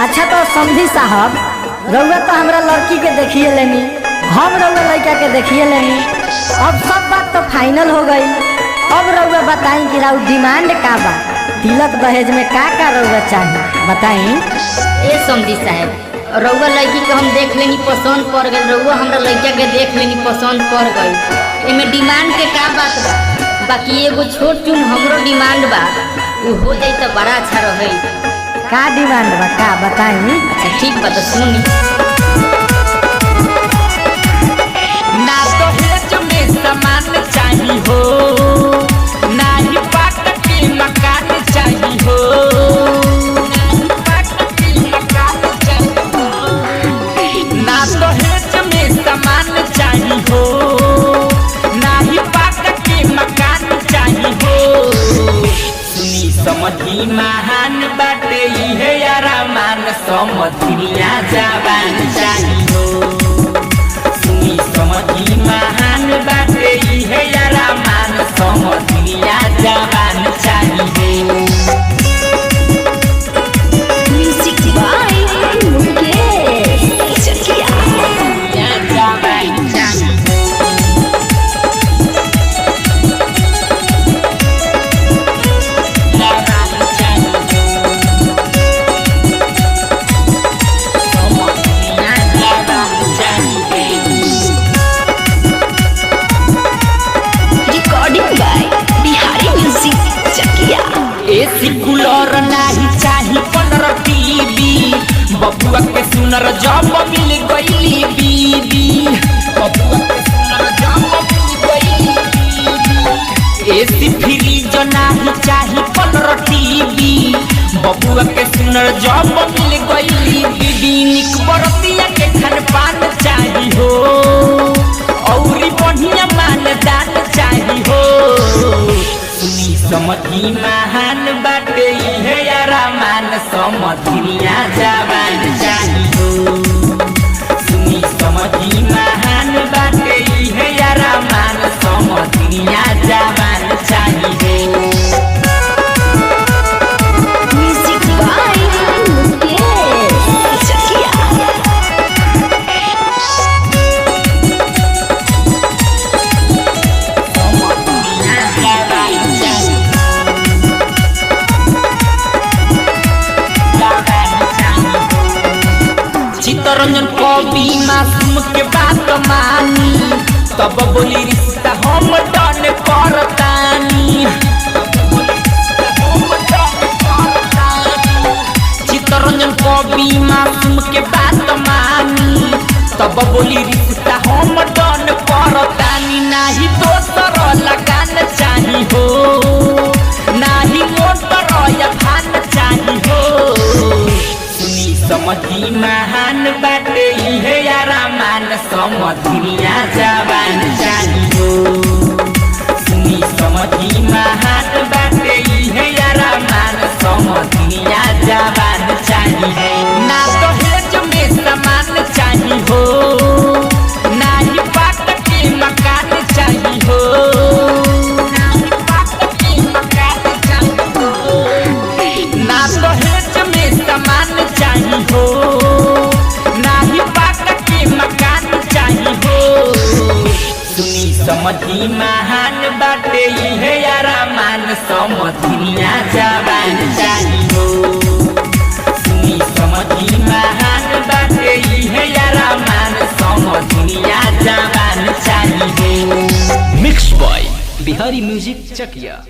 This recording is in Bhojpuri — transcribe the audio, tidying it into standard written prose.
अच्छा तो समझी साहब, रउआ तो हमरा लड़की के देखिए लेनी, हम रउआ लड़का के देखिए लेनी। अब सब बात तो फाइनल हो गई। अब रउआ बताई कि राउ डिमांड का बा, तिलक दहेज में का रउआ चाहिए बताई। ए समझी साहब, रउआ लड़की के हम देख लेनी पसंद पड़ गई, रउआ हमरा लड़का के देख लेनी पसंद पड़ गई। एमे डिमांड के का बात बा? बाकी एगो छोट चुन हमरो डिमांड बा, उ हो जाई तो बड़ा अच्छा रहे। का डिमांड बा का बताई। अच्छा ठीक बा तो सुनी। ना तो हेज में सामान चाहिए हो, ना ही पाट के मकान चाहिए हो, ना ही पाट के मकान चाहिए हो। ना तो हेज में सामान चाहिए हो, ना ही पाट के मकान चाहिए हो। सुनी समझी महान बाटे इहे अरमान, समझिया जवान चाहिए हो। सुनी समझी महान बाटे इहे अरमान, समझिया जवान चाहिए हो। Music by Mukesh Chakiya. जवान चाहिए हो। एसी कूलर नाही चाही 15 टीवी, बबुआ के सुनर जब मिल गईली बीबी, बबुआ के सुनर जब मिल गईली बीबी। एसी फ्रिज नाही चाही 15 टीवी, बबुआ के सुनर जब मिल गईली बीबी। निक बरतिया के खान पान चाही हो, औरी बढ़िया मानदान चाही हो। सुनी समझी महान बाटे इहे अरमान, समझिया जवान चाहिए हो। सुनी समझी महान बाटे इहे अरमान, समझिया जवान चाहिए हो। Music by Mukesh Chakiya. चित्तरंजन कवि मासूम के बात मानी, तब बोली रिश्ता हम डन करतानी। चित्तरंजन कवि मासूम के बात मानी, तब बोली रिश्ता हम डन करतानी। नाही दोसर लगान चाही हो, नाही मोटर या भान चाही हो। सुनी समझी महान बाटे इहे अरमान, समझिया जवान चाहिए हो। सुनी समझी महान बाटे इहे अरमान, समझिया जवान चाहिए हो। ना तो हेज में सामान चाहिए हो, ना ही पाट के मकान चाहिए हो, ना ही पाट के मकान चाहिए हो। ना तो हेज में सामान चाहिए हो, ना ही पाट के मकान चाहिए हो। सुनी समझी महान बाटे इहे अरमान, समझिया जवान चाहिए हो। सुनी समझी महान बाटे इहे अरमान, समझिया जवान चाहिए हो। मिक्स बॉय बिहारी म्यूजिक चकिया।